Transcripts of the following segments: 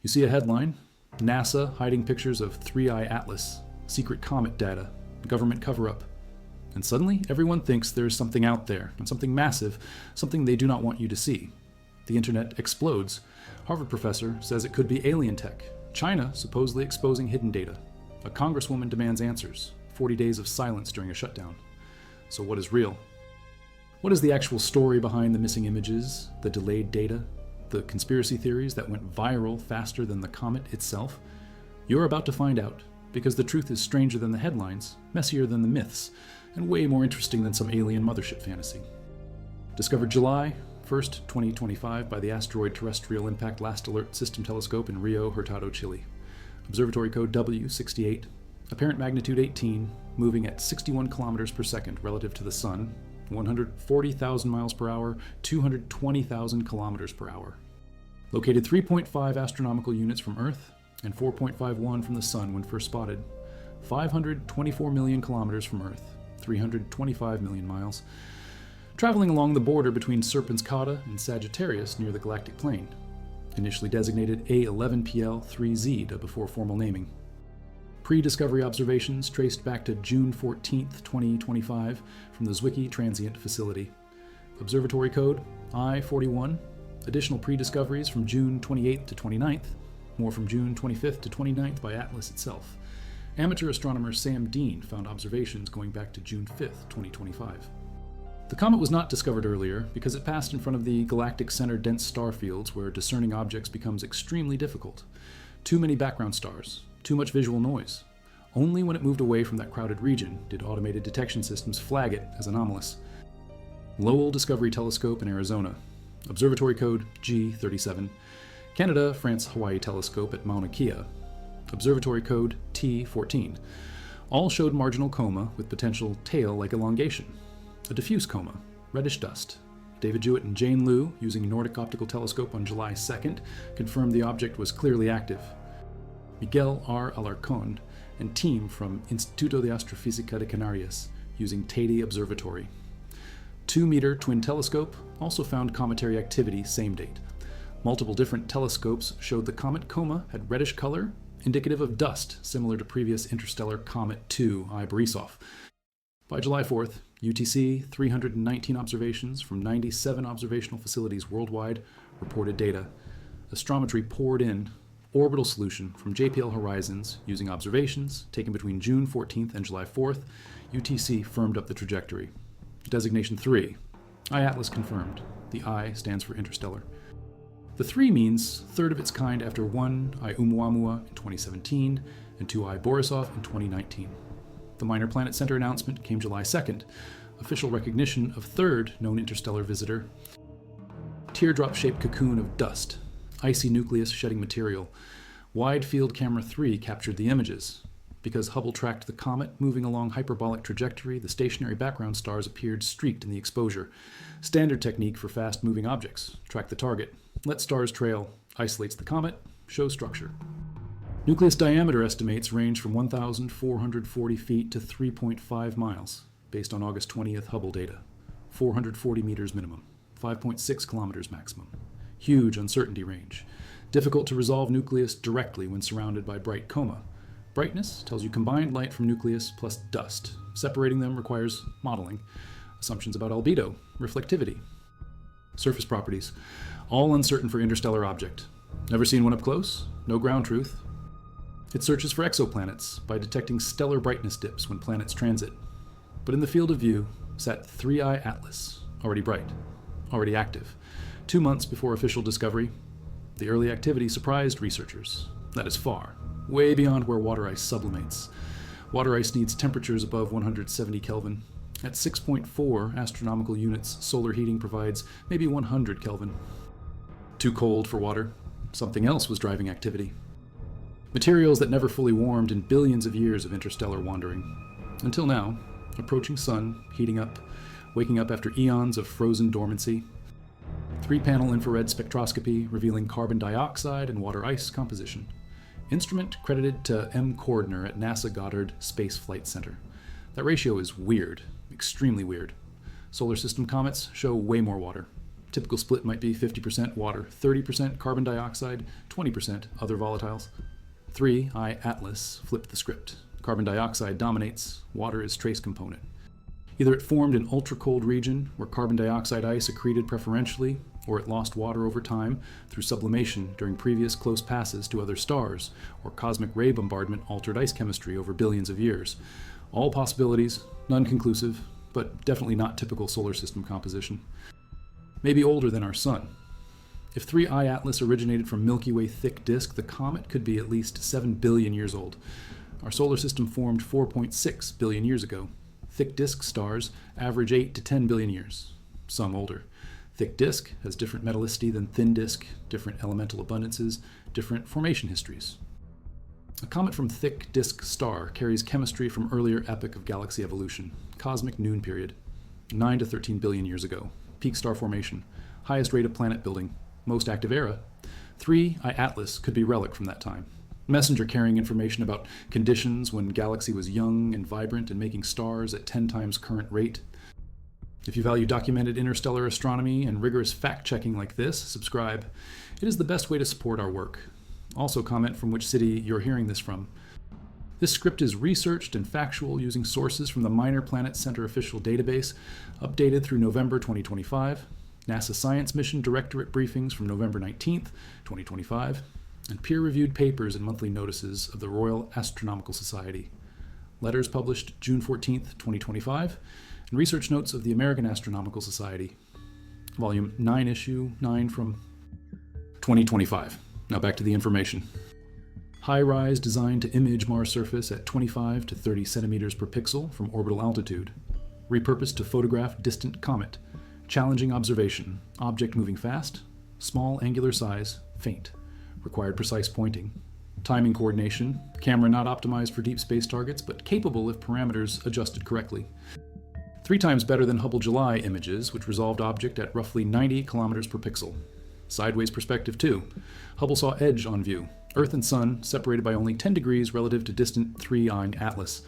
You see a headline, NASA hiding pictures of 3I Atlas, secret comet data, government cover-up. And suddenly, everyone thinks there's something out there, and something massive, something they do not want you to see. The internet explodes. Harvard professor says it could be alien tech. China supposedly exposing hidden data. A congresswoman demands answers. 40 days of silence during a shutdown. So what is real? What is the actual story behind the missing images, the delayed data, the conspiracy theories that went viral faster than the comet itself? You're about to find out, because the truth is stranger than the headlines, messier than the myths, and way more interesting than some alien mothership fantasy. Discovered July 1st, 2025 by the Asteroid Terrestrial Impact Last Alert System Telescope in Rio, Hurtado, Chile. Observatory code W68, apparent magnitude 18, moving at 61 kilometers per second relative to the Sun, 140,000 miles per hour, 220,000 kilometers per hour. Located 3.5 astronomical units from Earth and 4.51 from the Sun when first spotted. 524 million kilometers from Earth, 325 million miles. Traveling along the border between Serpens Cauda and Sagittarius near the galactic plane. Initially designated A11PL3Z before formal naming. Pre-discovery observations traced back to June 14, 2025 from the Zwicky Transient Facility. Observatory code I41. Additional pre-discoveries from June 28th to 29th. More from June 25th to 29th by Atlas itself. Amateur astronomer Sam Dean found observations going back to June 5th, 2025. The comet was not discovered earlier because it passed in front of the galactic center dense star fields where discerning objects becomes extremely difficult. Too many background stars. Too much visual noise. Only when it moved away from that crowded region did automated detection systems flag it as anomalous. Lowell Discovery Telescope in Arizona. Observatory code G37. Canada, France, Hawaii Telescope at Mauna Kea. Observatory code T14. All showed marginal coma with potential tail-like elongation. A diffuse coma. Reddish dust. David Jewett and Jane Liu, using Nordic Optical Telescope on July 2nd, confirmed the object was clearly active. Miguel R. Alarcón and team from Instituto de Astrofísica de Canarias using Teide Observatory. 2-meter twin telescope also found cometary activity same date. Multiple different telescopes showed the comet coma had reddish color, indicative of dust similar to previous interstellar Comet 2 I Borisov. By July 4th, UTC 319 observations from 97 observational facilities worldwide reported data. Astrometry poured in. Orbital solution from JPL Horizons using observations taken between June 14th and July 4th, UTC firmed up the trajectory. Designation 3. I-Atlas confirmed. The I stands for interstellar. The 3 means third of its kind after 1 I-Oumuamua in 2017 and 2 I-Borisov in 2019. The Minor Planet Center announcement came July 2nd. Official recognition of third known interstellar visitor. Teardrop-shaped cocoon of dust. Icy nucleus shedding material. Wide Field Camera 3 captured the images. Because Hubble tracked the comet moving along hyperbolic trajectory, the stationary background stars appeared streaked in the exposure. Standard technique for fast-moving objects. Track the target. Let stars trail. Isolates the comet. Shows structure. Nucleus diameter estimates range from 1,440 feet to 3.5 miles, based on August 20th Hubble data. 440 meters minimum. 5.6 kilometers maximum. Huge uncertainty range. Difficult to resolve nucleus directly when surrounded by bright coma. Brightness tells you combined light from nucleus plus dust. Separating them requires modeling. Assumptions about albedo, reflectivity. Surface properties. All uncertain for interstellar object. Never seen one up close? No ground truth. It searches for exoplanets by detecting stellar brightness dips when planets transit. But in the field of view sat 3I Atlas, already bright, already active. 2 months before official discovery, the early activity surprised researchers. That is far, way beyond where water ice sublimates. Water ice needs temperatures above 170 Kelvin. At 6.4 astronomical units, solar heating provides maybe 100 Kelvin. Too cold for water. Something else was driving activity. Materials that never fully warmed in billions of years of interstellar wandering. Until now, approaching sun, heating up, waking up after eons of frozen dormancy. 3-panel infrared spectroscopy revealing carbon dioxide and water ice composition. Instrument credited to M. Cordner at NASA Goddard Space Flight Center. That ratio is weird, extremely weird. Solar system comets show way more water. Typical split might be 50% water, 30% carbon dioxide, 20% other volatiles. 3. I Atlas flipped the script. Carbon dioxide dominates, water is trace component. Either it formed an ultra-cold region where carbon dioxide ice accreted preferentially, or it lost water over time through sublimation during previous close passes to other stars, or cosmic ray bombardment altered ice chemistry over billions of years. All possibilities, none conclusive, but definitely not typical solar system composition. Maybe older than our Sun. If 3I Atlas originated from Milky Way thick disk, the comet could be at least 7 billion years old. Our solar system formed 4.6 billion years ago. Thick disk stars average 8 to 10 billion years, some older. Thick disk has different metallicity than thin disk, different elemental abundances, different formation histories. A comet from thick disk star carries chemistry from earlier epoch of galaxy evolution, cosmic noon period, 9 to 13 billion years ago, peak star formation, highest rate of planet building, most active era. 3I Atlas could be relic from that time. Messenger carrying information about conditions when galaxy was young and vibrant and making stars at 10 times current rate. If you value documented interstellar astronomy and rigorous fact-checking like this, subscribe. It is the best way to support our work. Also comment from which city you're hearing this from. This script is researched and factual using sources from the Minor Planet Center official database, updated through November 2025, NASA Science Mission Directorate briefings from November 19th, 2025, and peer-reviewed papers and monthly notices of the Royal Astronomical Society. Letters published June 14th, 2025, and research notes of the American Astronomical Society. Volume 9, Issue 9 from 2025. Now back to the information. High-rise designed to image Mars surface at 25 to 30 centimeters per pixel from orbital altitude. Repurposed to photograph distant comet. Challenging observation. Object moving fast. Small angular size. Faint. Required precise pointing. Timing coordination. Camera not optimized for deep space targets, but capable if parameters adjusted correctly. 3 times better than Hubble July images, which resolved object at roughly 90 kilometers per pixel. Sideways perspective too. Hubble saw edge on view. Earth and Sun separated by only 10 degrees relative to distant 3I Atlas.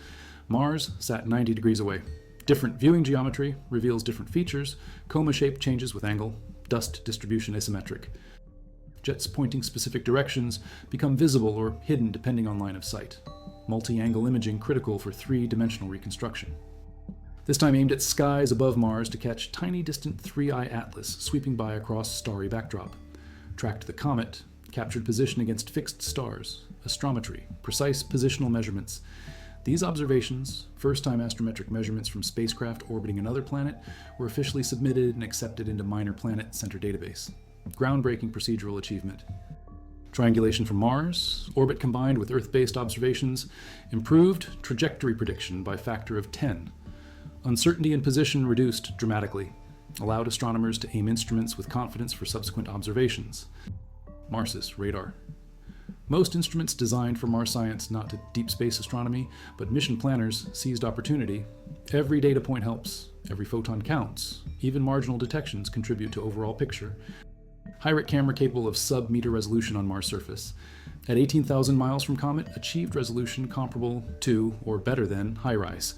Mars sat 90 degrees away. Different viewing geometry reveals different features. Coma shape changes with angle. Dust distribution asymmetric. Jets pointing specific directions become visible or hidden depending on line of sight. Multi-angle imaging critical for 3-dimensional reconstruction. This time aimed at skies above Mars to catch tiny distant 3I Atlas sweeping by across starry backdrop. Tracked the comet, captured position against fixed stars, astrometry, precise positional measurements. These observations, first-time astrometric measurements from spacecraft orbiting another planet, were officially submitted and accepted into Minor Planet Center database. Groundbreaking procedural achievement. Triangulation from Mars, orbit combined with Earth-based observations, improved trajectory prediction by factor of 10. Uncertainty in position reduced dramatically, allowed astronomers to aim instruments with confidence for subsequent observations. Marsis radar. Most instruments designed for Mars science, not to deep space astronomy, but mission planners seized opportunity. Every data point helps, every photon counts, even marginal detections contribute to overall picture. HIRIC camera capable of sub-meter resolution on Mars surface. At 18,000 miles from comet, achieved resolution comparable to or better than HiRISE.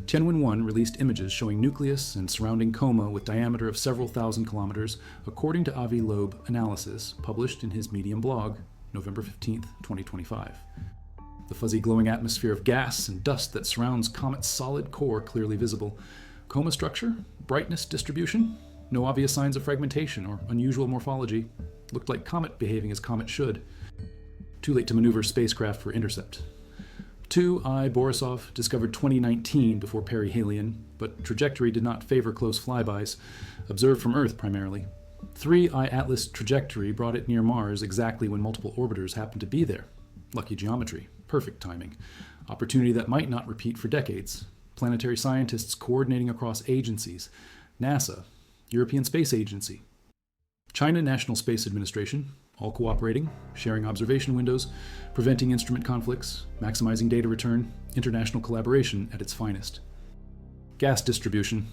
Tianwen-1 released images showing nucleus and surrounding coma with diameter of several thousand kilometers, according to Avi Loeb analysis, published in his Medium blog, November 15th, 2025. The fuzzy glowing atmosphere of gas and dust that surrounds comet's solid core clearly visible. Coma structure, brightness distribution, no obvious signs of fragmentation or unusual morphology. Looked like comet behaving as comet should. Too late to maneuver spacecraft for intercept. 2I Borisov discovered 2019 before perihelion, but trajectory did not favor close flybys, observed from Earth primarily. 3I Atlas trajectory brought it near Mars exactly when multiple orbiters happened to be there. Lucky geometry, perfect timing. Opportunity that might not repeat for decades. Planetary scientists coordinating across agencies. NASA, European Space Agency, China National Space Administration, all cooperating, sharing observation windows, preventing instrument conflicts, maximizing data return, international collaboration at its finest. Gas distribution,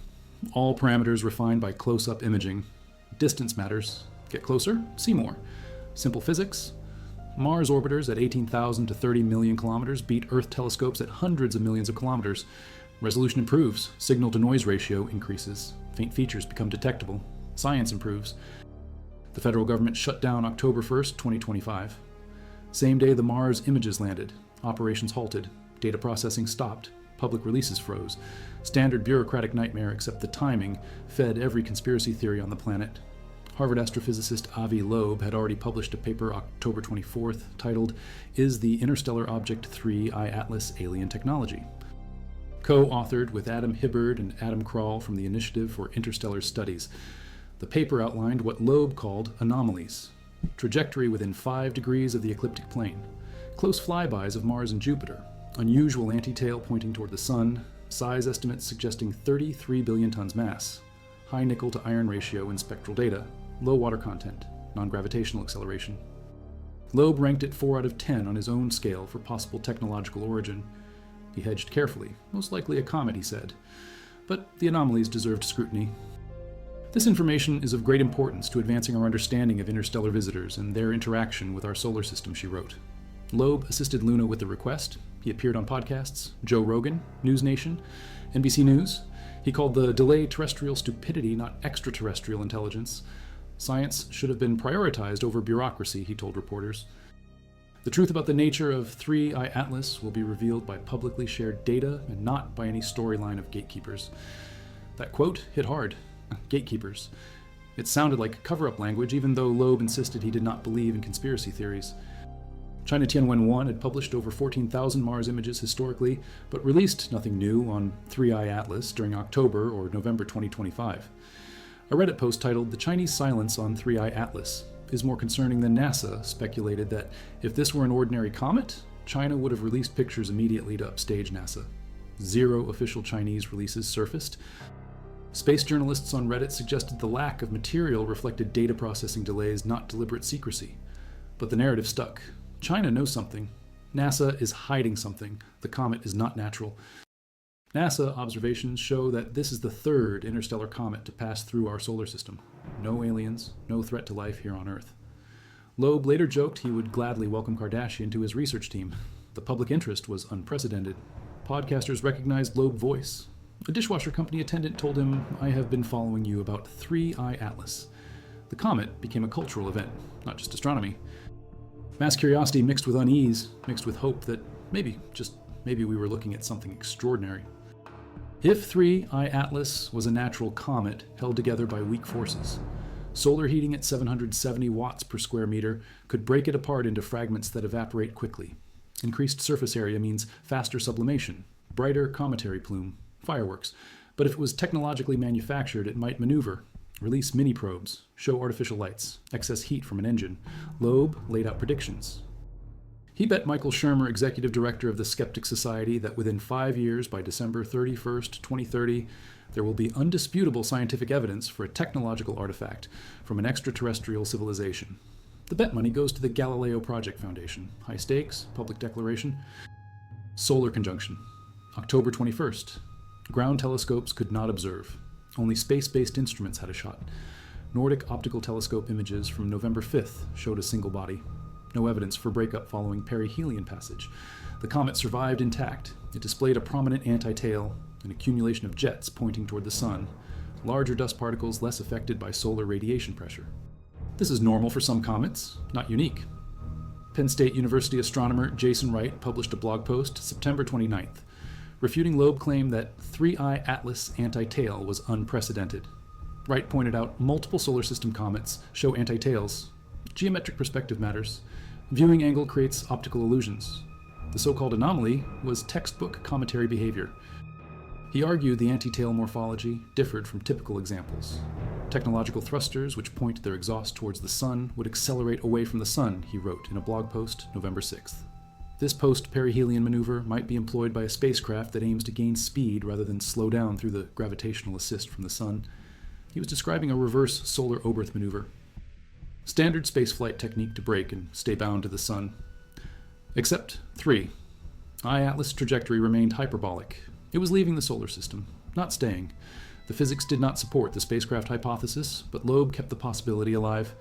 all parameters refined by close-up imaging. Distance matters. Get closer, see more. Simple physics. Mars orbiters at 18,000 to 30 million kilometers beat Earth telescopes at hundreds of millions of kilometers. Resolution improves, signal-to-noise ratio increases, faint features become detectable. Science improves. The federal government shut down October 1st, 2025. Same day the Mars images landed. Operations halted. Data processing stopped. Public releases froze. Standard bureaucratic nightmare, except the timing fed every conspiracy theory on the planet. Harvard astrophysicist Avi Loeb had already published a paper October 24th titled, "Is the Interstellar Object 3I Atlas Alien Technology?" Co-authored with Adam Hibbard and Adam Krall from the Initiative for Interstellar Studies. The paper outlined what Loeb called anomalies: trajectory within 5 degrees of the ecliptic plane, close flybys of Mars and Jupiter, unusual anti-tail pointing toward the Sun, size estimates suggesting 33 billion tons mass, high nickel to iron ratio in spectral data, low water content, non-gravitational acceleration. Loeb ranked it 4 out of 10 on his own scale for possible technological origin. He hedged carefully, most likely a comet, he said. But the anomalies deserved scrutiny. This information is of great importance to advancing our understanding of interstellar visitors and their interaction with our solar system, she wrote. Loeb assisted Luna with the request. He appeared on podcasts, Joe Rogan, News Nation, NBC News. He called the delay terrestrial stupidity, not extraterrestrial intelligence. Science should have been prioritized over bureaucracy, he told reporters. The truth about the nature of 3I Atlas will be revealed by publicly shared data and not by any storyline of gatekeepers. That quote hit hard. Gatekeepers. It sounded like cover-up language, even though Loeb insisted he did not believe in conspiracy theories. China Tianwen-1 had published over 14,000 Mars images historically, but released nothing new on 3I Atlas during October or November 2025. A Reddit post titled, "The Chinese silence on 3I Atlas is more concerning than NASA," speculated that if this were an ordinary comet, China would have released pictures immediately to upstage NASA. 0 official Chinese releases surfaced. Space journalists on Reddit suggested the lack of material reflected data processing delays, not deliberate secrecy. But the narrative stuck. China knows something. NASA is hiding something. The comet is not natural. NASA observations show that this is the 3rd interstellar comet to pass through our solar system. No aliens, no threat to life here on Earth. Loeb later joked he would gladly welcome Kardashian to his research team. The public interest was unprecedented. Podcasters recognized Loeb's voice. A dishwasher company attendant told him, "I have been following you about 3I Atlas." The comet became a cultural event, not just astronomy. Mass curiosity mixed with unease, mixed with hope that maybe, just maybe, we were looking at something extraordinary. If 3I Atlas was a natural comet held together by weak forces, solar heating at 770 watts per square meter could break it apart into fragments that evaporate quickly. Increased surface area means faster sublimation, brighter cometary plume, fireworks. But if it was technologically manufactured, it might maneuver, release mini-probes, show artificial lights, excess heat from an engine. Loeb laid out predictions. He bet Michael Shermer, executive director of the Skeptic Society, that within 5 years, by December 31st, 2030, there will be undisputable scientific evidence for a technological artifact from an extraterrestrial civilization. The bet money goes to the Galileo Project Foundation. High stakes, public declaration. Solar conjunction. October 21st. Ground telescopes could not observe. Only space-based instruments had a shot. Nordic optical telescope images from November 5th showed a single body. No evidence for breakup following perihelion passage. The comet survived intact. It displayed a prominent anti-tail, an accumulation of jets pointing toward the sun, larger dust particles less affected by solar radiation pressure. This is normal for some comets, not unique. Penn State University astronomer Jason Wright published a blog post September 29th, refuting Loeb's claim that 3I Atlas anti-tail was unprecedented. Wright pointed out multiple solar system comets show anti-tails. Geometric perspective matters. Viewing angle creates optical illusions. The so-called anomaly was textbook cometary behavior. He argued the anti-tail morphology differed from typical examples. Technological thrusters, which point their exhaust towards the sun, would accelerate away from the sun, he wrote in a blog post November 6th. This post-perihelion maneuver might be employed by a spacecraft that aims to gain speed rather than slow down through the gravitational assist from the sun. He was describing a reverse solar Oberth maneuver. Standard spaceflight technique to brake and stay bound to the sun. Except 3. I Atlas trajectory remained hyperbolic. It was leaving the solar system, not staying. The physics did not support the spacecraft hypothesis, but Loeb kept the possibility alive.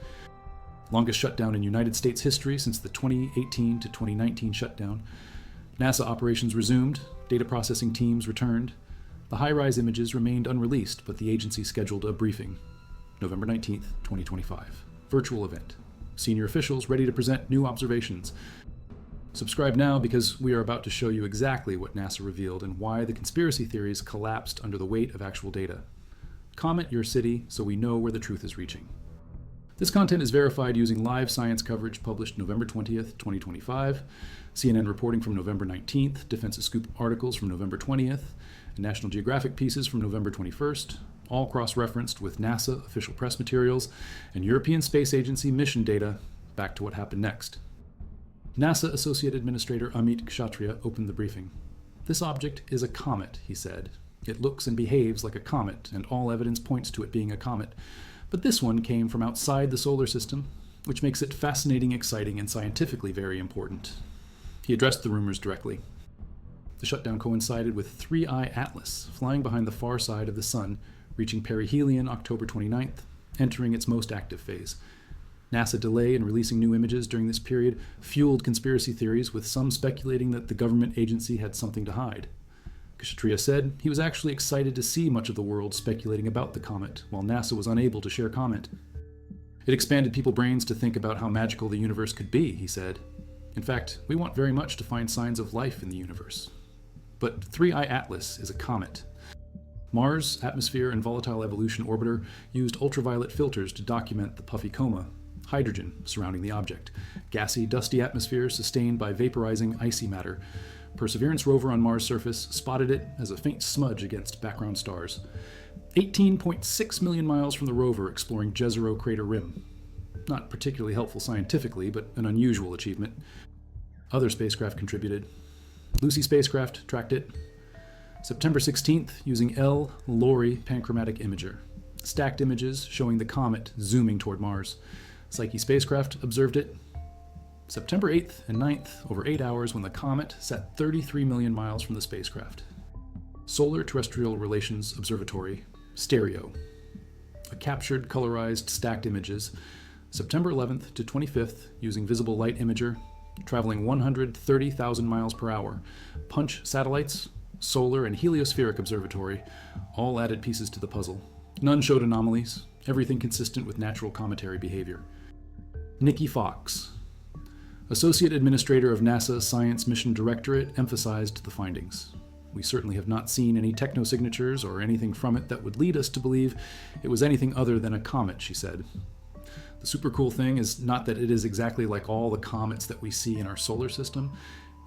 Longest shutdown in United States history since the 2018 to 2019 shutdown. NASA operations resumed, data processing teams returned. The high-rise images remained unreleased, but the agency scheduled a briefing. November 19th, 2025. Virtual event. Senior officials ready to present new observations. Subscribe now because we are about to show you exactly what NASA revealed and why the conspiracy theories collapsed under the weight of actual data. Comment your city so we know where the truth is reaching. This content is verified using live science coverage published November 20th, 2025, CNN reporting from November 19th, Defensive Scoop articles from November 20th, and National Geographic pieces from November 21st, all cross-referenced with NASA official press materials and European Space Agency mission data back to what happened next. NASA Associate Administrator Amit Kshatriya opened the briefing. "This object is a comet," he said. "It looks and behaves like a comet, and all evidence points to it being a comet. But this one came from outside the solar system, which makes it fascinating, exciting, and scientifically very important." He addressed the rumors directly. The shutdown coincided with 3I Atlas flying behind the far side of the Sun, reaching perihelion October 29th, entering its most active phase. NASA delay in releasing new images during this period fueled conspiracy theories, with some speculating that the government agency had something to hide. Kshatriya said he was actually excited to see much of the world speculating about the comet, while NASA was unable to share comment. "It expanded people's brains to think about how magical the universe could be," he said. "In fact, we want very much to find signs of life in the universe." But 3I Atlas is a comet. Mars' atmosphere and volatile evolution orbiter used ultraviolet filters to document the puffy coma, hydrogen surrounding the object, gassy, dusty atmosphere sustained by vaporizing icy matter. Perseverance rover on Mars' surface spotted it as a faint smudge against background stars. 18.6 million miles from the rover exploring Jezero crater rim. Not particularly helpful scientifically, but an unusual achievement. Other spacecraft contributed. Lucy spacecraft tracked it. September 16th, using L-LORI panchromatic imager. Stacked images showing the comet zooming toward Mars. Psyche spacecraft observed it. September 8th and 9th, over 8 hours, when the comet sat 33 million miles from the spacecraft. Solar Terrestrial Relations Observatory, stereo. A captured, colorized, stacked images. September 11th to 25th, using visible light imager, traveling 130,000 miles per hour. Punch satellites, solar and heliospheric observatory, all added pieces to the puzzle. None showed anomalies, everything consistent with natural cometary behavior. Nikki Fox, Associate Administrator of NASA Science Mission Directorate, emphasized the findings. "We certainly have not seen any technosignatures or anything from it that would lead us to believe it was anything other than a comet," she said. "The super cool thing is not that it is exactly like all the comets that we see in our solar system.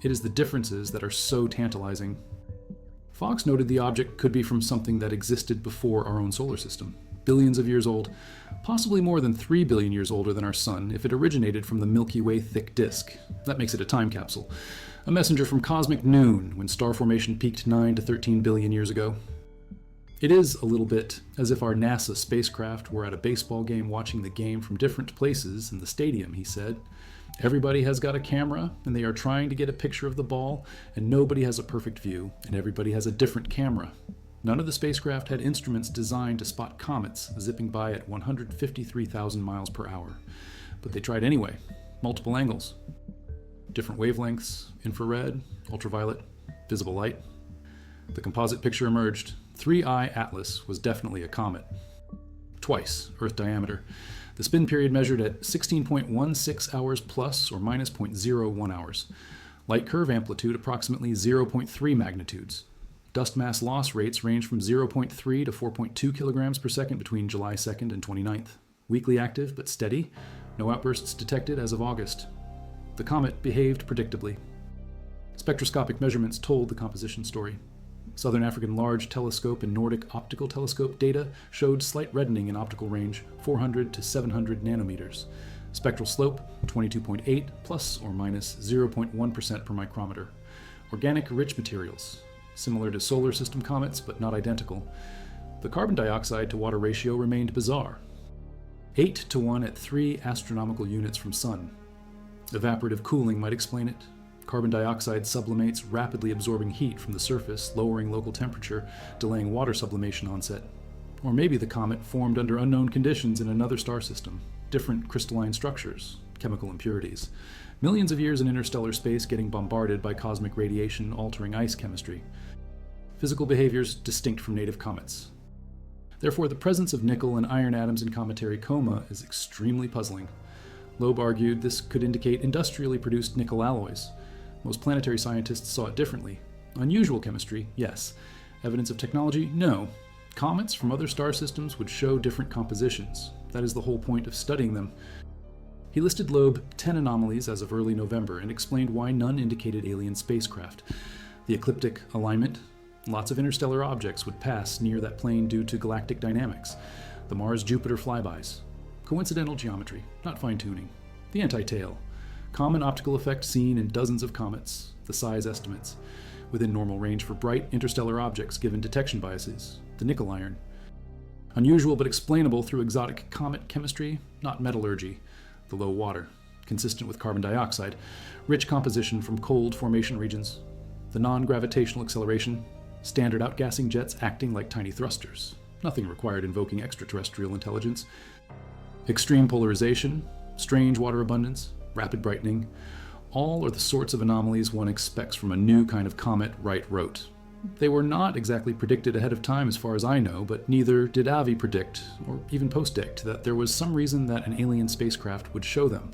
It is the differences that are so tantalizing." Fox noted the object could be from something that existed before our own solar system, billions of years old, possibly more than 3 billion years older than our Sun if it originated from the Milky Way thick disk. That makes it a time capsule, a messenger from cosmic noon when star formation peaked 9 to 13 billion years ago. "It is a little bit as if our NASA spacecraft were at a baseball game watching the game from different places in the stadium," he said. "Everybody has got a camera, and they are trying to get a picture of the ball, and nobody has a perfect view, and everybody has a different camera. None of the spacecraft had instruments designed to spot comets zipping by at 153,000 miles per hour. But they tried anyway, multiple angles. Different wavelengths, infrared, ultraviolet, visible light. The composite picture emerged. 3I Atlas was definitely a comet. Twice Earth diameter. The spin period measured at 16.16 hours plus or minus 0.01 hours. Light curve amplitude approximately 0.3 magnitudes. Dust mass loss rates range from 0.3 to 4.2 kilograms per second between July 2nd and 29th. Weakly active but steady. No outbursts detected as of August. The comet behaved predictably. Spectroscopic measurements told the composition story. Southern African Large Telescope and Nordic Optical Telescope data showed slight reddening in optical range, 400 to 700 nanometers. Spectral slope, 22.8 plus or minus 0.1% per micrometer. Organic rich materials, similar to solar system comets but not identical. The carbon dioxide to water ratio remained bizarre. 8 to 1 at 3 astronomical units from Sun. Evaporative cooling might explain it. Carbon dioxide sublimates, rapidly absorbing heat from the surface, lowering local temperature, delaying water sublimation onset. Or maybe the comet formed under unknown conditions in another star system, different crystalline structures, chemical impurities. Millions of years in interstellar space getting bombarded by cosmic radiation altering ice chemistry. Physical behaviors distinct from native comets. Therefore, the presence of nickel and iron atoms in cometary coma is extremely puzzling. Loeb argued this could indicate industrially produced nickel alloys. Most planetary scientists saw it differently. Unusual chemistry, yes. Evidence of technology, no. Comets from other star systems would show different compositions. That is the whole point of studying them. He listed Loeb 10 anomalies as of early November and explained why none indicated alien spacecraft. The ecliptic alignment, lots of interstellar objects would pass near that plane due to galactic dynamics. The Mars-Jupiter flybys. Coincidental geometry, not fine-tuning. The anti-tail. Common optical effect seen in dozens of comets. The size estimates. Within normal range for bright interstellar objects given detection biases. The nickel iron. Unusual but explainable through exotic comet chemistry, not metallurgy. The low water. Consistent with carbon dioxide. Rich composition from cold formation regions. The non-gravitational acceleration. Standard outgassing jets acting like tiny thrusters. Nothing required invoking extraterrestrial intelligence. Extreme polarization, strange water abundance, rapid brightening, all are the sorts of anomalies one expects from a new kind of comet Wright wrote. They were not exactly predicted ahead of time as far as I know, but neither did Avi predict, or even postdict, that there was some reason that an alien spacecraft would show them.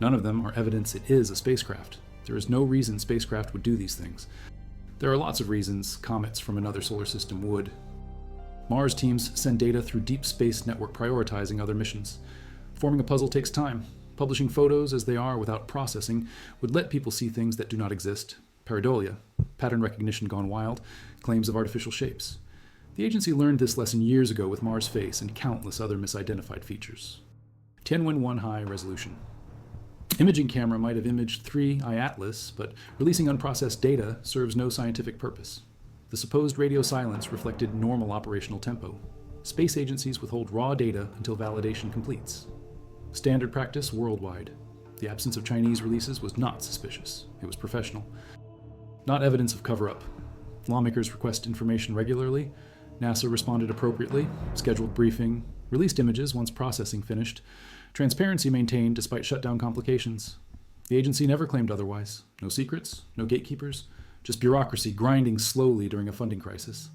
None of them are evidence it is a spacecraft. There is no reason spacecraft would do these things. There are lots of reasons comets from another solar system would. Mars teams send data through Deep Space Network prioritizing other missions. Forming a puzzle takes time. Publishing photos as they are without processing would let people see things that do not exist. Pareidolia, pattern recognition gone wild, claims of artificial shapes. The agency learned this lesson years ago with Mars Face and countless other misidentified features. Tianwen-1 high resolution. Imaging camera might have imaged 3I Atlas, but releasing unprocessed data serves no scientific purpose. The supposed radio silence reflected normal operational tempo. Space agencies withhold raw data until validation completes. Standard practice worldwide. The absence of Chinese releases was not suspicious. It was professional. Not evidence of cover-up. Lawmakers request information regularly. NASA responded appropriately, scheduled briefing, released images once processing finished. Transparency maintained despite shutdown complications. The agency never claimed otherwise. No secrets, no gatekeepers. Just bureaucracy grinding slowly during a funding crisis.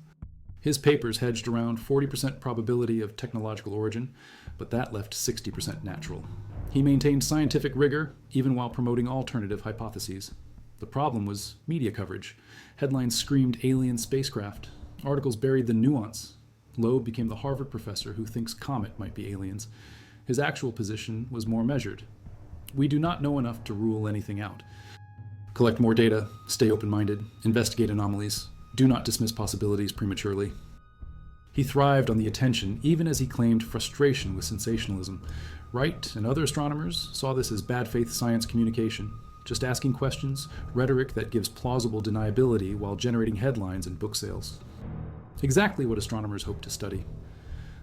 His papers hedged around 40% probability of technological origin, but that left 60% natural. He maintained scientific rigor, even while promoting alternative hypotheses. The problem was media coverage. Headlines screamed alien spacecraft. Articles buried the nuance. Loeb became the Harvard professor who thinks comet might be aliens. His actual position was more measured. We do not know enough to rule anything out. Collect more data, stay open-minded, investigate anomalies, do not dismiss possibilities prematurely. He thrived on the attention, even as he claimed frustration with sensationalism. Wright and other astronomers saw this as bad faith science communication, just asking questions, rhetoric that gives plausible deniability while generating headlines and book sales. Exactly what astronomers hope to study.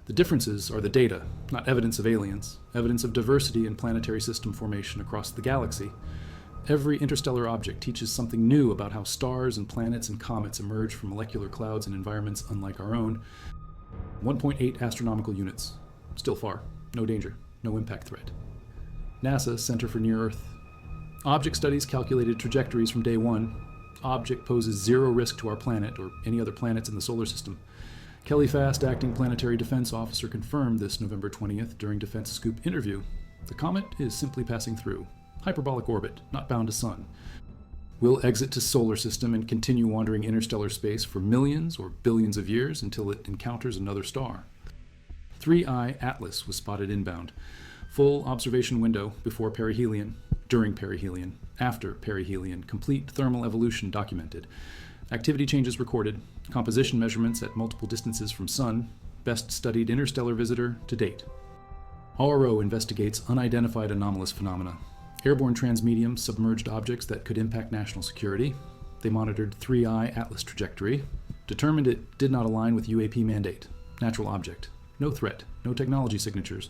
The differences are the data, not evidence of aliens, evidence of diversity in planetary system formation across the galaxy. Every interstellar object teaches something new about how stars and planets and comets emerge from molecular clouds in environments unlike our own. 1.8 astronomical units. Still far. No danger. No impact threat. NASA Center for Near Earth. Object studies calculated trajectories from day one. Object poses zero risk to our planet or any other planets in the solar system. Kelly Fast, acting planetary defense officer, confirmed this November 20th during Defense Scoop interview. The comet is simply passing through. Hyperbolic orbit, not bound to sun. Will exit to solar system and continue wandering interstellar space for millions or billions of years until it encounters another star. 3I Atlas was spotted inbound. Full observation window before perihelion, during perihelion, after perihelion, complete thermal evolution documented. Activity changes recorded, composition measurements at multiple distances from sun, best studied interstellar visitor to date. RO investigates unidentified anomalous phenomena. Airborne transmedium submerged objects that could impact national security. They monitored 3I Atlas trajectory, determined it did not align with UAP mandate. Natural object. No threat, no technology signatures.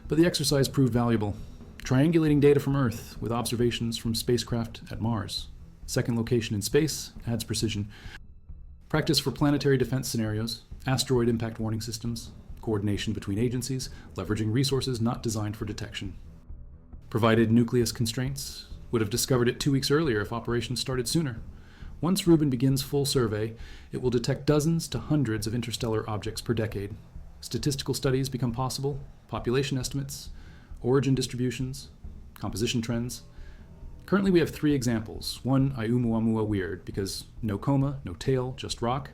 But the exercise proved valuable. Triangulating data from Earth with observations from spacecraft at Mars. Second location in space adds precision. Practice for planetary defense scenarios, asteroid impact warning systems, coordination between agencies, leveraging resources not designed for detection. Provided nucleus constraints, would have discovered it 2 weeks earlier if operations started sooner. Once Rubin begins full survey, it will detect dozens to hundreds of interstellar objects per decade. Statistical studies become possible, population estimates, origin distributions, composition trends. Currently we have 3 examples. 1, Oumuamua weird, because no coma, no tail, just rock.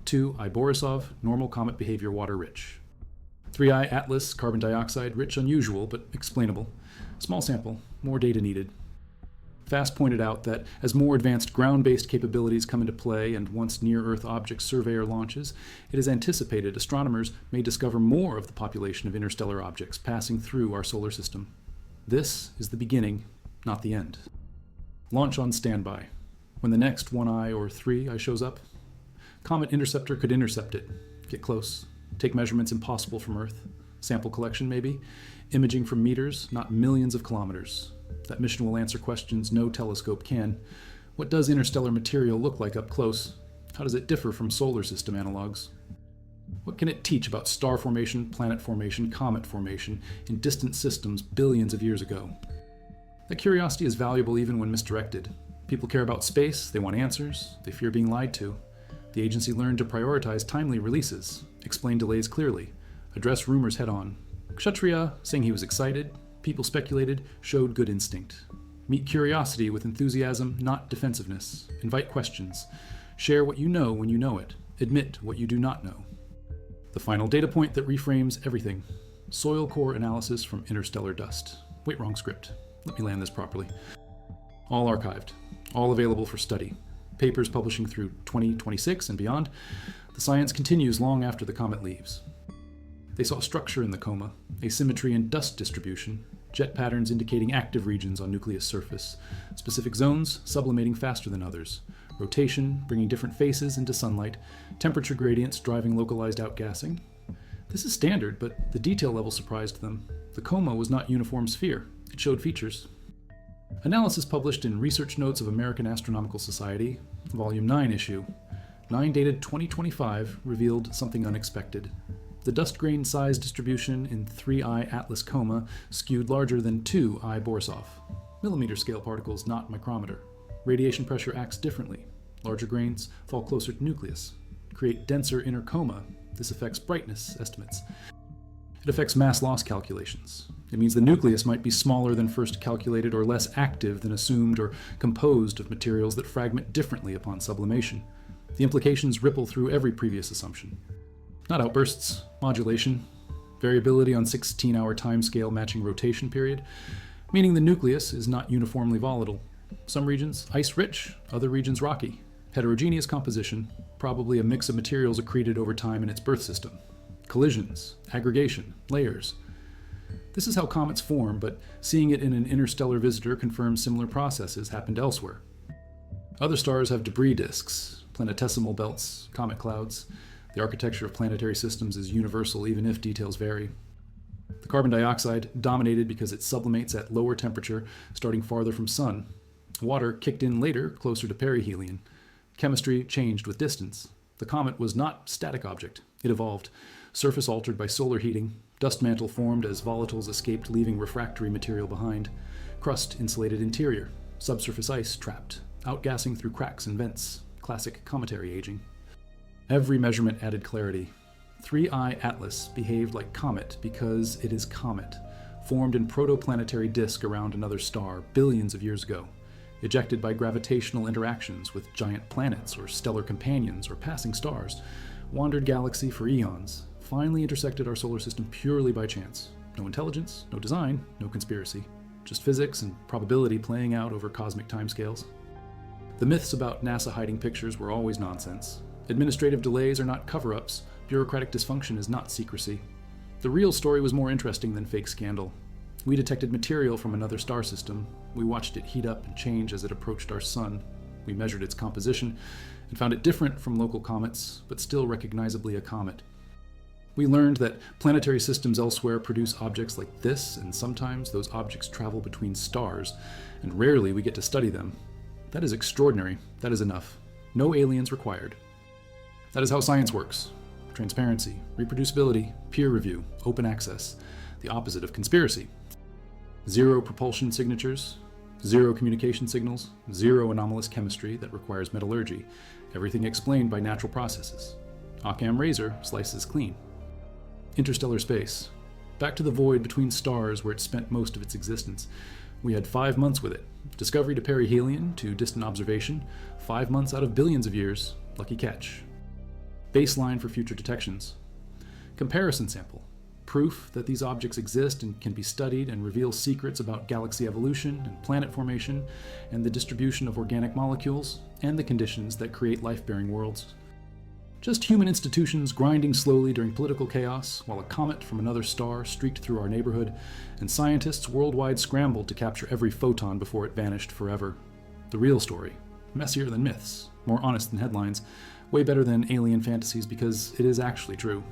2, I Borisov, normal comet behavior water rich. 3I Atlas, carbon dioxide, rich unusual, but explainable. Small sample, more data needed. Fast pointed out that as more advanced ground-based capabilities come into play and once near-Earth object surveyor launches, it is anticipated astronomers may discover more of the population of interstellar objects passing through our solar system. This is the beginning, not the end. Launch on standby. When the next 1I or 3I shows up, Comet Interceptor could intercept it, get close, take measurements impossible from Earth, sample collection maybe, imaging from meters, not millions of kilometers. That mission will answer questions no telescope can. What does interstellar material look like up close? How does it differ from solar system analogs? What can it teach about star formation, planet formation, comet formation in distant systems billions of years ago? That curiosity is valuable even when misdirected. People care about space, they want answers, they fear being lied to. The agency learned to prioritize timely releases, explain delays clearly, address rumors head-on. Kshatriya, saying he was excited, people speculated, showed good instinct. Meet curiosity with enthusiasm, not defensiveness. Invite questions. Share what you know when you know it. Admit what you do not know. The final data point that reframes everything. Soil core analysis from interstellar dust. Wait, wrong script. Let me land this properly. All archived. All available for study. Papers publishing through 2026 and beyond. The science continues long after the comet leaves. They saw structure in the coma, asymmetry in dust distribution, jet patterns indicating active regions on nucleus surface, specific zones sublimating faster than others, rotation bringing different faces into sunlight, temperature gradients driving localized outgassing. This is standard, but the detail level surprised them. The coma was not uniform sphere. It showed features. Analysis published in Research Notes of American Astronomical Society, Volume 9 issue. 9 dated 2025 revealed something unexpected. The dust grain size distribution in 3I Atlas coma skewed larger than 2I Borisov. Millimeter scale particles, not micrometer. Radiation pressure acts differently. Larger grains fall closer to nucleus, create denser inner coma. This affects brightness estimates. It affects mass loss calculations. It means the nucleus might be smaller than first calculated or less active than assumed or composed of materials that fragment differently upon sublimation. The implications ripple through every previous assumption. Not outbursts, modulation, variability on 16-hour timescale matching rotation period, meaning the nucleus is not uniformly volatile. Some regions ice-rich, other regions rocky. Heterogeneous composition, probably a mix of materials accreted over time in its birth system. Collisions, aggregation, layers. This is how comets form, but seeing it in an interstellar visitor confirms similar processes happened elsewhere. Other stars have debris disks, planetesimal belts, comet clouds. The architecture of planetary systems is universal, even if details vary. The carbon dioxide dominated because it sublimates at lower temperature, starting farther from sun. Water kicked in later, closer to perihelion. Chemistry changed with distance. The comet was not a static object. It evolved. Surface altered by solar heating. Dust mantle formed as volatiles escaped, leaving refractory material behind. Crust insulated interior. Subsurface ice trapped. Outgassing through cracks and vents. Classic cometary aging. Every measurement added clarity. 3I Atlas behaved like comet because it is comet, formed in protoplanetary disk around another star billions of years ago, ejected by gravitational interactions with giant planets or stellar companions or passing stars, wandered galaxy for eons, finally intersected our solar system purely by chance. No intelligence, no design, no conspiracy. Just physics and probability playing out over cosmic timescales. The myths about NASA hiding pictures were always nonsense. Administrative delays are not cover-ups. Bureaucratic dysfunction is not secrecy. The real story was more interesting than fake scandal. We detected material from another star system. We watched it heat up and change as it approached our sun. We measured its composition and found it different from local comets, but still recognizably a comet. We learned that planetary systems elsewhere produce objects like this, and sometimes those objects travel between stars, and rarely we get to study them. That is extraordinary. That is enough. No aliens required. That is how science works. Transparency, reproducibility, peer review, open access. The opposite of conspiracy. 0 propulsion signatures, 0 communication signals, 0 anomalous chemistry that requires metallurgy. Everything explained by natural processes. Occam razor slices clean. Interstellar space. Back to the void between stars where it spent most of its existence. We had 5 months with it. Discovery to perihelion, to distant observation. 5 months out of billions of years. Lucky catch. Baseline for future detections. Comparison sample. Proof that these objects exist and can be studied and reveal secrets about galaxy evolution and planet formation and the distribution of organic molecules and the conditions that create life-bearing worlds. Just human institutions grinding slowly during political chaos while a comet from another star streaked through our neighborhood and scientists worldwide scrambled to capture every photon before it vanished forever. The real story. Messier than myths, more honest than headlines, way better than alien fantasies because it is actually true.